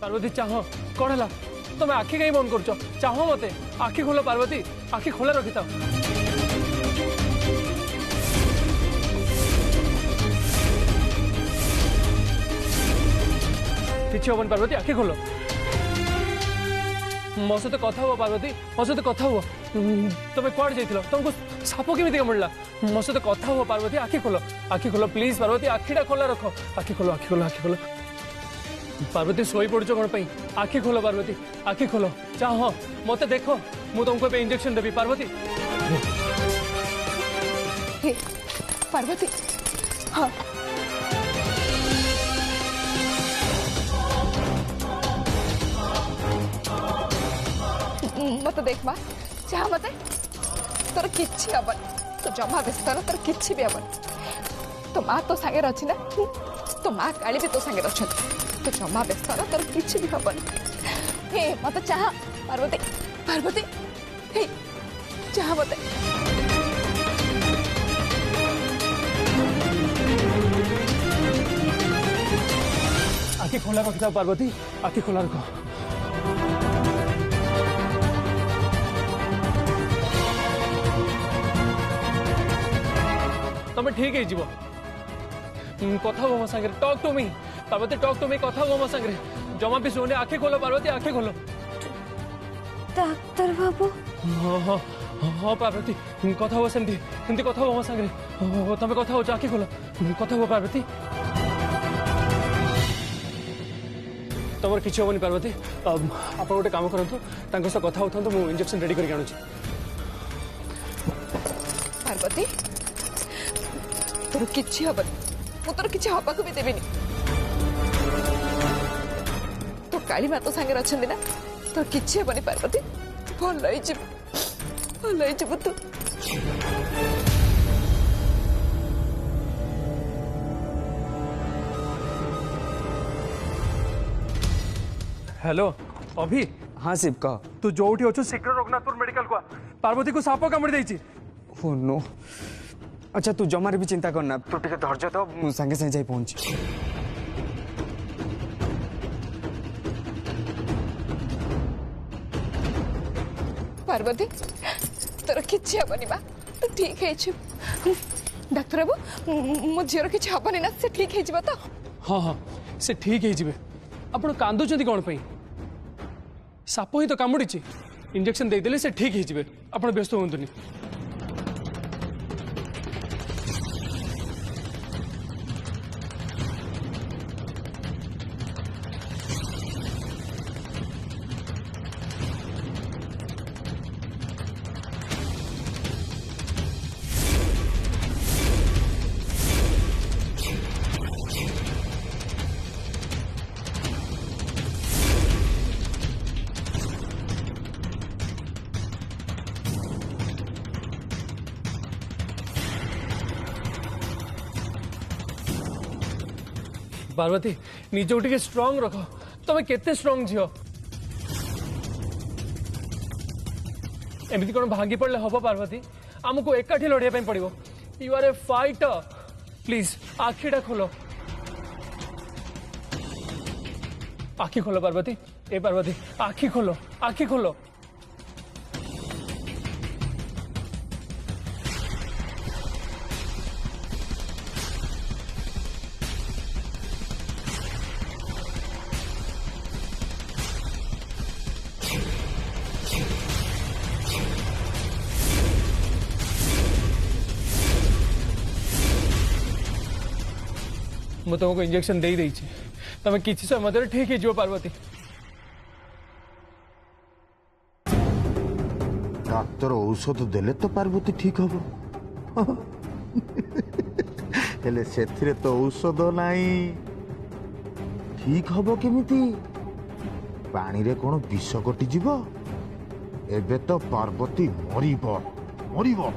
पार्वती चाह कौन है तुम्हें आखि कहीं बंद कर चाह मत आखि खोल पार्वती आखि खोला रखी था किसी हबन पार्वती आखि खोल मो सहित कथा हुआ पार्वती मो सहित कथा हुआ तुम्हें कौन जाइल तुमको साप केमी मिलला मो सहित कथा हुआ पार्वती आखि खोल प्लीज पार्वती आखिटा खोला रख आखि खोल आखि खोल आखि खोल पार्वती सोई पड़छ कौन पाई आखि खोल पार्वती आखि खोल चाह मत देख मु तुमको इंजेक्शन देवी पार्वती पार्वती हाँ मत देख माँ चाह मत तोर किछि हबन तो जमा व्यस्त न तोर किछि भी हबन तो माँ तो सांगे अच्छी ना तो माँ काली भी तो सांगे अच्छा तो जमा व्यस्त न तोर किछि भी हबन हे मत चाह पार्वती पार्वती हे चाह मत आखि खोला रखी पार्वती आखि खोला रख तुम ठीक है कथा हो मो Sagar talk to me Parvati talk to me कथा हो मो सागर जमा भी सुने आखि खोलो पार्वती आखि खोलो डॉक्टर बाबू हाँ हाँ हाँ पार्वती कथा हो सेमती सेमती कथा हो मो सागर तुम कथा हो आखि खोलो कथा हो पार्वती तुम किसी हेनी पार्वती आप गोटे काम करूँ सह कथा होता मुझे इंजेक्शन रेडी करके आणुची पार्वती तोर किछि हबन मु तोर किछि हबा को भी देबिनी तो काली माँ तो सांगे अच्छी ना तोर किछि हबनी पार्वती भल तू हेलो अभी हाँ शिव कह तू जोठी अच्छु शीघ्र रघुनाथपुर मेडिकल को पार्वती को साप कामुड़ी देछि ओ नो अच्छा तू जमार भी चिंता करना तू टिके धैर्य तो संगे संगे जाई पहुंच पार्वती तोर किछि हबनी बा तू ठीक है डाक्टर बाबू मो झीर किछि हबनी ना से ठीक है तो हाँ हाँ से ठीक है आप कांदुचंती कौन पाई साप ही तो कामुड़ी इंजेक्शन देदेले से ठीक है आप व्यस्त हुंतुनी पार्वती निज टे स्ट्रांग रख तुम्हें केते स्ट्रांग झील एमती कौन भांगी पड़े हम पार्वती आमको एकाठी लड़ाई पड़ो you are a fighter please आखिटा खोल आखि खोल पार्वती ए पार्वती आखि खोल आखि खोल मु तुमको इंजेक्शन दे देछि तमे किछि समय मध्य ठीक है जो पार्वती डाक्तर औषध देले तो पार्वती ठीक हम हेले सेथिरे तो औषध नाही ठीक हम केमिति पानी रे कोन विष कटि जीव एबे तो पार्वती मरिबो मरिबो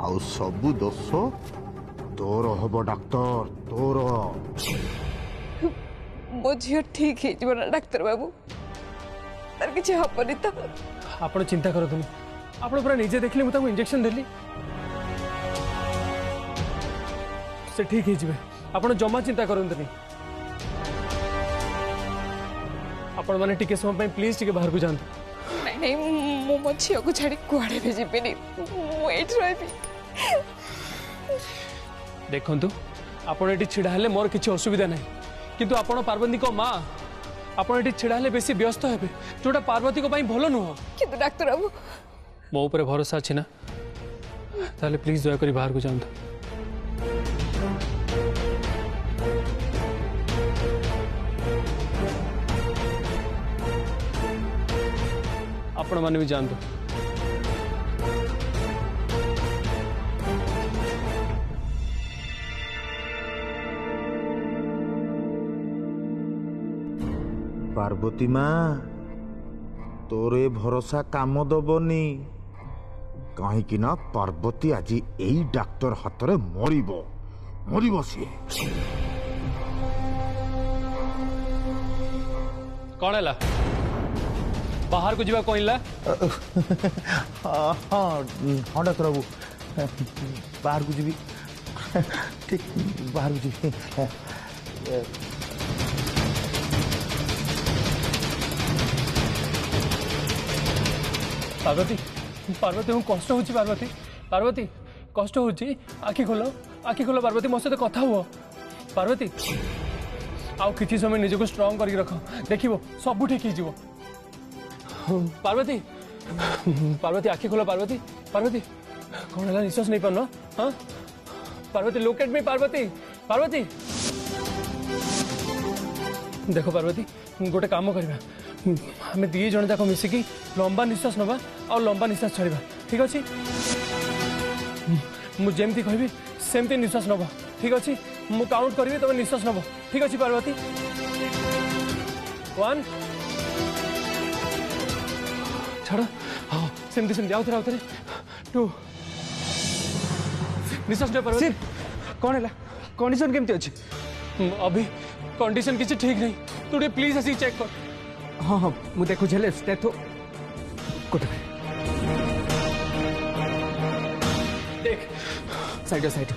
आउ सबु दोष तोर हब डाक्तर तोर मो झील ठीक है ना डाक्तर बाबू तार किछि हबनी तो आपण चिंता करतुनी आपण पूरा निजे देखले मु ताको इंजेक्शन देली से ठीक है जीवे आपण जमा चिंता करंतनी आपण माने टिके समय प्लीज टिके बाहर को जांतु नहीं नहीं मो मो झील को छाड़ी कुआड़े भी जीविनी मुझे रही देखंतु आपण एटी छिड़ा हेले मोर किछि असुविधा नहीं किंतु आपण पार्वती को माँ आपण एटी छिड़ा हेले बेसी व्यस्त हेबे जोटा पार्वती को पई भलो नुह किंतु डाक्टर बाबू मो ऊपर भरोसा अछि ना ताले प्लीज दया करी बाहर को जांतु आपण माने भी जानतु पार्वती माँ तोरे भरोसा काम दबनी कहीं ना पार्वती आज यही डाक्तर हाथ में मरिब सी कौन है बाहर को जीवा कहला हाँ हाँ डाक्तर बाबू बाहर को जीवी ठीक बाहर को जीवी पार्वती पार्वती हूँ कष्ट हो पार्वती पार्वती कष्ट हो आखि खोल पार्वती मो सहित कथा हुआ पार्वती आउ किसी समय निज को स्ट्रांग करके रख देखो सब ठीक हो पार्वती पार्वती आखि खोल पार्वती पार्वती कौन है निश्वास नहीं पान हाँ Parvati look at me Parvati Parvati देख पार्वती गोटे काम करवा आम दी जन जाक मिसिकी लंबा निश्वास नवा और लंबा निश्वास छाड़ा ठीक अच्छे मुझे कहबी सेमती निश्वास नब ठीक अच्छे मु काउंट करी तुम निश्वास नब ठीक अच्छे पार्वती 1 छाड़ हाँ सेमती सेमती आउ थे 2 निश्वास ने पार्वती कौन है कंडीशन केमती अच्छी अभी कंडीशन किसी ठीक नहीं तू टे प्लीज आसी चेक कर हाँ हाँ मुझे देखो झेले स्टेथो कोटे देख साइड साइड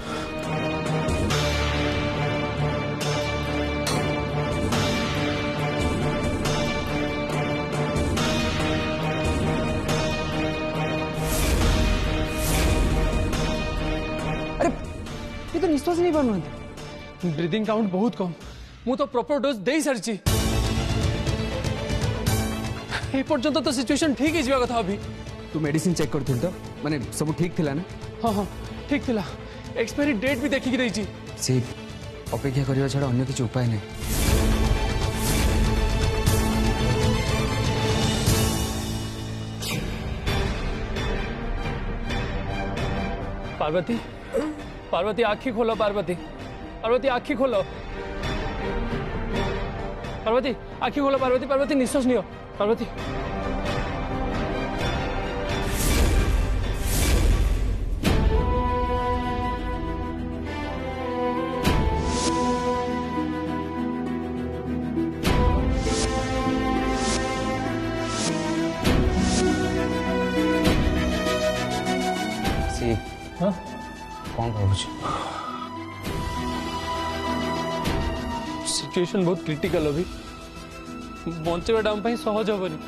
अरे ये तो निश्वास नहीं बन ब्रीदिंग काउंट बहुत कम मु तो प्रॉपर डोज दे सारी ए पर्यंत तो सिचुएशन ठीक ही जावा कथा अभी तू मेडिसिन चेक करथिल तो माने सब ठीक थिला ना हाँ हाँ ठीक थिला एक्सपायरी डेट भी देखिक देछि से अपेक्षा करिया छड़ा अन्य किछ उपाय नहीं पार्वती पार्वती आँखी खोलो पार्वती पार्वती आँखी खोलो पार्वती आँखी खोलो पार्वती पार्वती निश्वास नियो पार्वती सी हाँ कौन भाबुछ सिचुएशन बहुत क्रिटिकल अभी बंचेवाटा आम सहज हेनी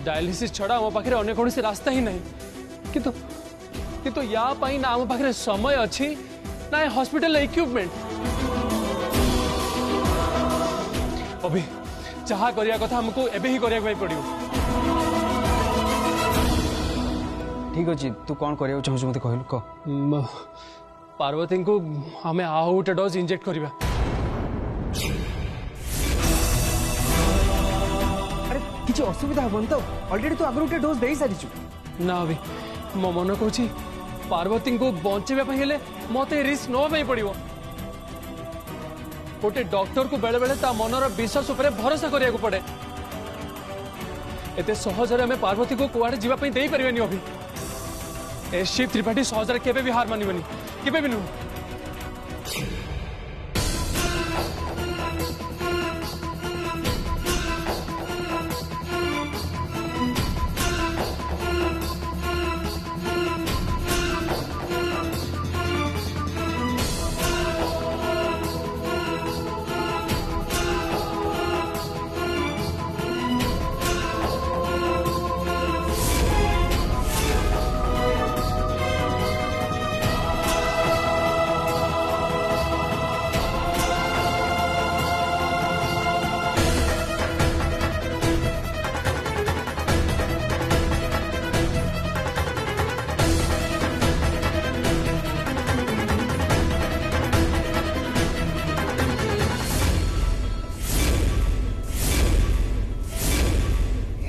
डायलिसिस छड़ा आम पाखे अन्य कौन रास्ता ही नहीं किंतु किंतु या पाई ना आम पाखे समय अच्छी ना हॉस्पिटल इक्विपमेंट अभी जहाँ करिया कथा हमको एबे ही करिया पड़ो ठीक अच्छे तू कौन करिया चाहू मत कहलु कह पार्वती को आम आउ गोटे डोज इंजेक्ट करवा अरे किसी असुविधा हेबन तो ऑलरेडी तू आगर गोटे डोज दे सारी ना अभी मो मन कहूँ पार्वती को बचाइवाई मत रिस्क नापी पड़ो गोटे डॉक्टर को बेले बेले मनर विश्वास उपर भरोसा करिया पड़े एते सहजरे आम पार्वती को कुआड़े जावाई दे पारे अभी ए शिव त्रिपाठी सहजरे केबे भी हार मानबनी केबे भी नुह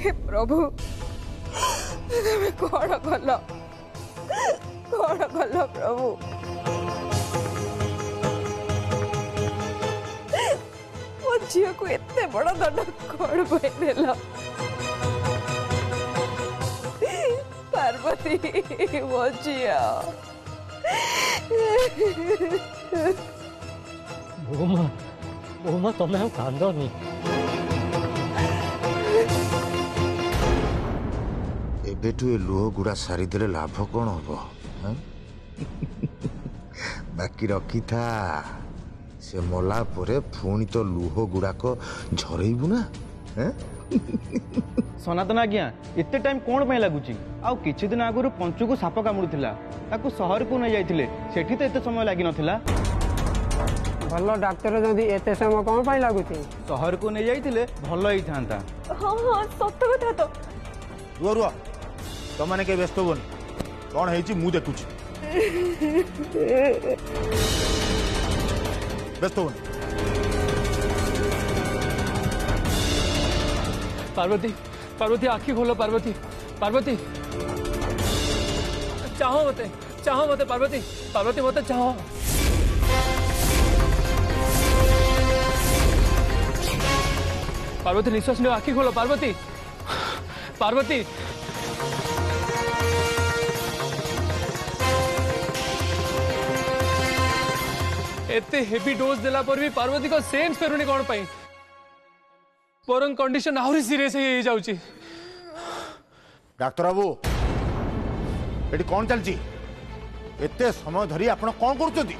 हे प्रभु तुम्हें कौन कल प्रभु मो झील को एते बड़ दंड कौन देल पार्वती मो झिया बोमा तमें आ कांदनी एबेठू ए लुह गुड़ा सारीदेले लाभ कौन हम बाकी रखी था से मला परे पुणी तो लुह गुड़ाक झरइबू ना हैं? सनातन आज्ञा एते टाइम कौन पे लगुच आउ किछि दिन आगु पंचु को साप कामुड़िथिला ताकू शहर को नहीं जाइथिले सेठी तो एते समय लागि नथिला भल डाक्तर जदि एते समय कौन पाई लागुची शहर को नहीं जाइथिले भलो ही थांता हाँ हाँ सत कथा तो रुह रुह तमने के व्यस्त होन कौन है मु देखुच व्यस्त होन पार्वती पार्वती आखी खोलो पार्वती पार्वती चाहो मते पार्वती पार्वती मते चाहो पार्वती निश्वास लो आखी खोलो पार्वती पार्वती एते हेवी डोज देला पर भी पार्वती को सेंस फेरुनी कौन पाई परम कंडीशन आहुरी सीरियस हो जाउची डाक्टर बाबू एटी कौन चलची एते समय धरी आपण कौन करूचंती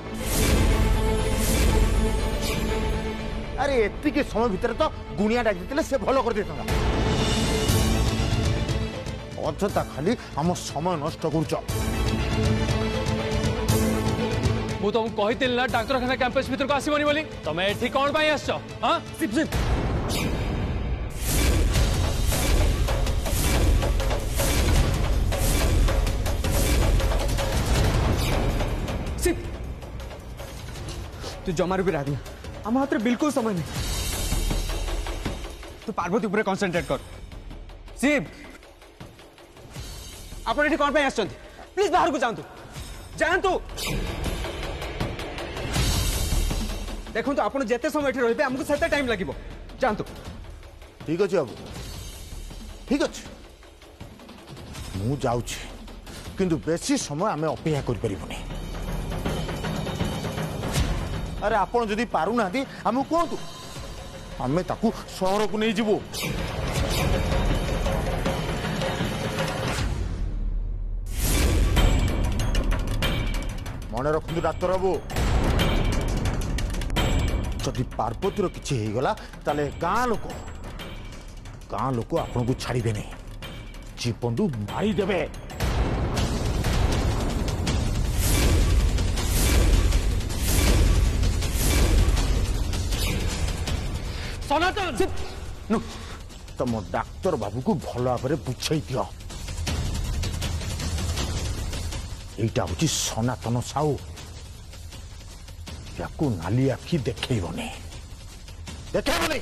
अरे एति के समय भीतर तो गुणिया डाक देते से भलो कर देता अଯଥା खाली हम समय नष्ट करूच मु तुमको कही ना डाक्तरखाना कैंपस भीतर को आसबनी बोली तुम एठी कौन पाई आसछ हां सिप सिप सिप तू जमार भी राधी आम हाथ बिल्कुल समय नहीं तू पार्वती उपरे कंसंट्रेट कर सिप आप कौन पे आसछंती प्लीज बाहर को जातु जातु देखो तो आप जिते समय रे आमको से टाइम लगे जातु ठीक अच्छे बाबू ठीक अच्छे मु जाऊँ किंतु बेसी समय आम अपेक्षा करें अरे आपण जदि पारु ना आम कहतु आम ताकू सहर को नहीं जीवु मन रखु डाक्तर बाबू जदि पार्वतीर किसी होगला ताले गाँ लोक आपन को छाड़े नहीं जीवन मारिदेवे सनातन नु तुम डाक्तर बाबू को भल भाव बुझे दियो एटा हूँ सनातन साहू या नाली आखि देखनी देखनी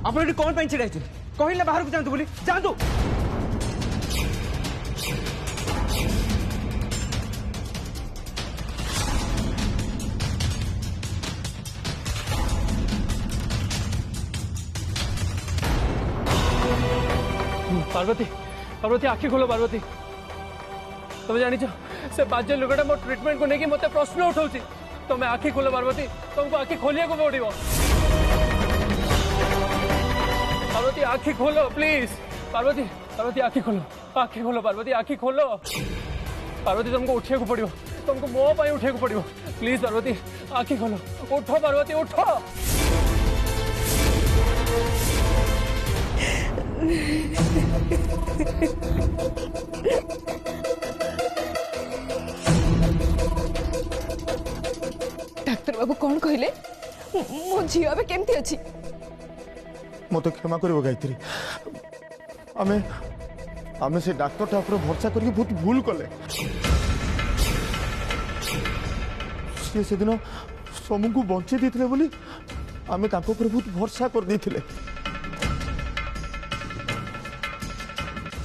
आप कौन पे छिड़ा कहले बाहर को जातु बोली जातु पार्वती पार्वती आखि खोलो पार्वती तुम जानी से बाज्य लोकटा मो ट्रीटमेंट को लेकिन मत प्रश्न उठाऊ तुम आखि खोलो पार्वती तुमको आखि खोलिया को पड़ो पार्वती आखि खोलो प्लीज पार्वती पार्वती आखि खोलो पार्वती आखि खोलो पार्वती तुमको उठिया को पड़ो तुमको मो पाई उठिया को पड़ो प्लीज पार्वती आखि खोलो उठो पार्वती उठो डाक्टर बाबू कौन कहले मो झी अबे केमती अछि मत क्षमा कर गायत्री आमे आमे से डाक्टर टा ऊपर भरोसा करके बहुत भूल कले से दिन समू को बंचे देथिले बोली आमे ताको ऊपर बहुत भरोसा कर देथिले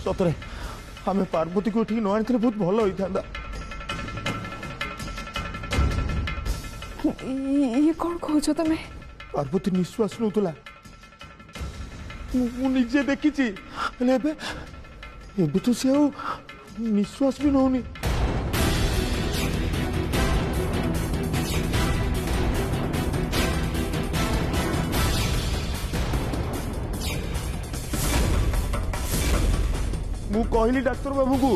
सतरे आम पार्वती को ठीक न आनी बहुत भल होता। ये कौन कहो तुम्हें? पार्वती निश्वास नौला निजे देखी तो सी निश्वास भी नौनी। मु कहली डाक्तर बाबू को,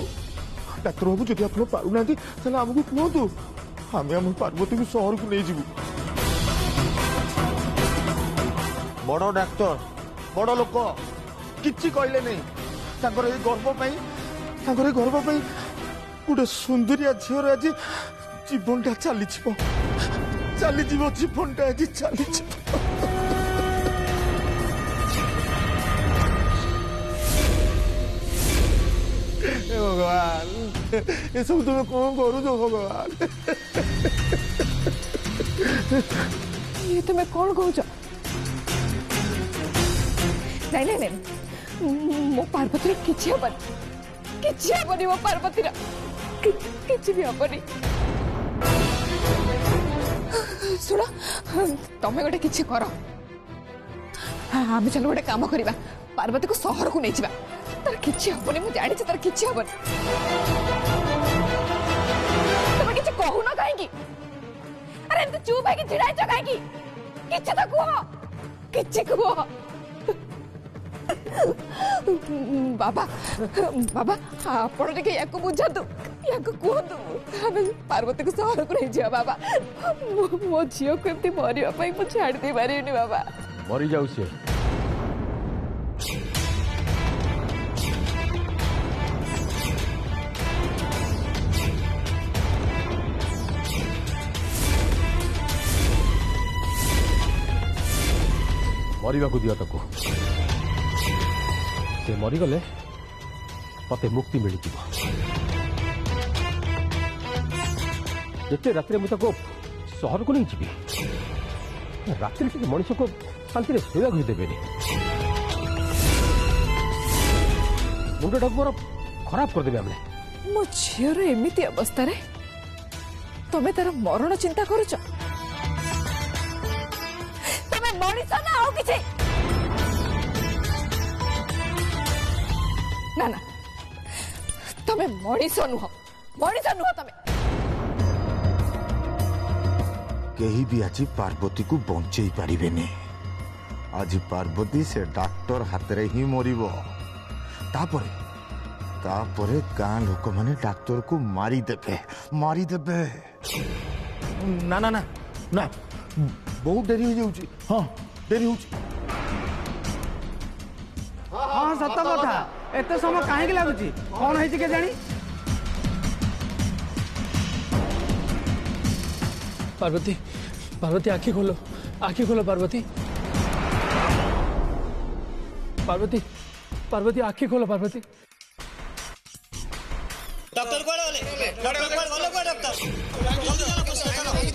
डाक्तर बाबू जब आप पारुना आमको कहतु आम आम पार्वती को सहर को नहीं जीवु। बड़ डाक्तर बड़ लोक किछि कहले नहीं गर्व गोटे सुंदरिया झीर आज जीवनटा चली जीवनटा आज चली भगवान ये सब तुम कौन करू भगवान? ये तुम्हें कौन कहो? नहीं नहीं नहीं मो पार्वती किछि हबनी मो पार्वती किछि भी हबनी। सुनो तमें गोटे किछि कर, आम चलो गोटे काम करवा पार्वती को सहर को नहीं जावा। तार किछि हबनी मु जानि तार किछि हबनी। तमे किछि कहू ना काहे की? अरे एमते चुप है कि छिड़ाई छ काहे की? किछि तो कहो, किछि कहो। बाबा बाबा आपण टिके या बुझातु या कहतु पार्वती को सहर को नहीं जा। बाबा मो झील को एमती मरवाई मुझे छाड़ दे पारिनी। बाबा मरी जाऊ सी मरवा को दिया ताको से मरीगले मत मुक्ति मिल जिते रात मुझे सहर को नहीं जी रात मनुष्य को शांति शोवा देवे मुंडा मोर खराब करदेवे आम मो झीर एमती अवस्था तमें तार मरण चिंता करुच? तमें मनीष ना आउ किछि? ना ना तमें मनीष नुह तमें। कहीं भी आज पार्वती को बंचे पारिबेनी। आज पार्वती से डॉक्टर हाथ रे ही मरिबो। तापरे गाँ लोक माने डॉक्टर को मारी देबे। ना ना ना ना बहुत देरी हो जाउची। हाँ देरी होउची। हाँ सत कथा एत समय कहीं लगुच कौन है के जानी? पार्वती पार्वती आखि खोलो पार्वती पार्वती पार्वती आखि खोलो पार्वती। डॉक्टर कोड़े वाले डॉक्टर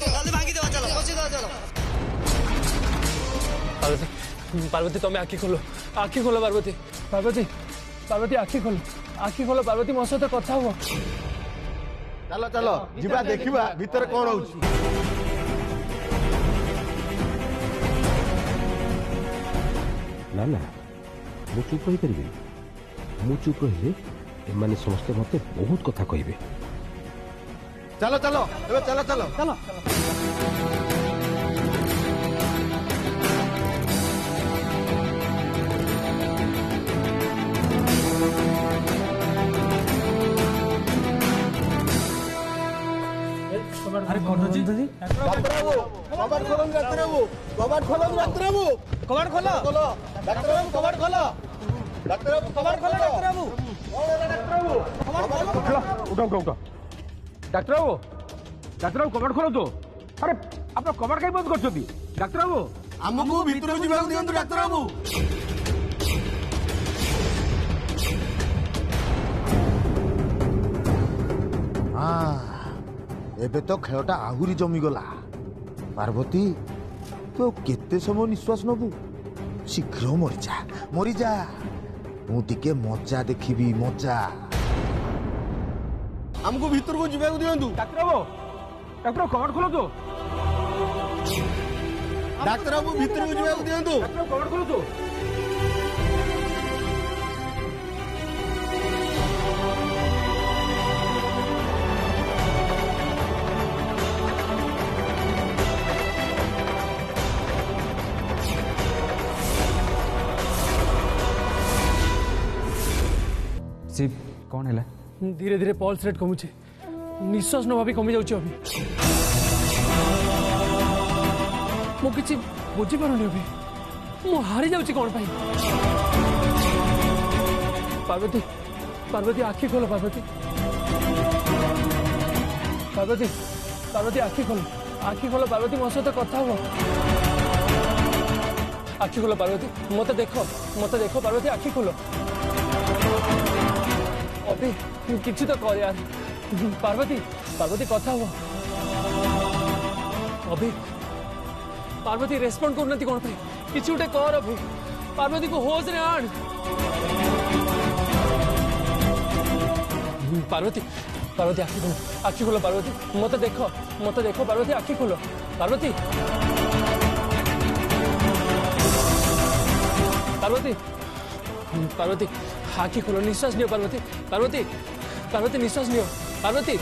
जल्दी भागी दो चलो पार्वती पार्वती तुम्हें आखि खोलो पार्वती पार्वती पार्वती आखि खोलो पार्वती मो सहित कथा हुआ। चलो चलो जीवा देखिबा भीतर कौन होउची। ना ना मु चुप रही पारि मु चुप रही एमाने समस्ते मते बहुत कथा कहिबे। चलो चलो एबे चलो चलो चलो अरे कौन जी डॉक्टर बाबू कबाड़ खोलो डॉक्टर बाबू कबाड़ खोलो डॉक्टर बाबू कबाड़ खोलो डॉक्टर बाबू कबाड़ खोलो डॉक्टर बाबू कबाड़ खोलो डॉक्टर बाबू उठा डॉक्टर बाबू कबाड़ खोलो तो। अरे आप कबाड़ कहीं बंद कर डॉक्टर बाबू हमको भीतर जीवा दियंतु डॉक्टर बाबू। हाँ एबे तो खेलटा आहुरी जमी गला। पार्वती तो केते समय निश्वास नबू? शीघ्र मरी जा मुझे मजा देखी मजा हमको भीतर को जीवा दिंतु ଡାକ୍ତର ବାବୁ ଡାକ୍ତର କବାଟ ଖୋଲନ୍ତୁ डाक्तर बाबू भीतर को जीवा दिंतु ଡାକ୍ତର କବାଟ ଖୋଲନ୍ତୁ शिव कौन है धीरे धीरे पल्स रेट कमुचे निश्वास नवा भी कमी जाउची अभी मु किछि बुझी पारुनी अभी मु हारी जाउची कोन पाई पार्वती पार्वती आखि खोलो पार्वती पार्वती पार्वती आखि खोलो पार्वती मो सहित कथा हो आखि खोलो पार्वती मत देखो पार्वती आखि खोलो अभी किसी तो कर यार पार्वती पार्वती कथा हुआ अभी पार्वती रेस्पॉन्ड करना कौन पे किसी गोटे कर अभी पार्वती को होश रे आण पार्वती पार्वती आखि खोलो पार्वती मत देखो पार्वती आखि खोलो पार्वती पार्वती पार्वती आखि खोलो निश्वास लियो पार्वती पार्वती पार्वती निश्वास लियो पार्वती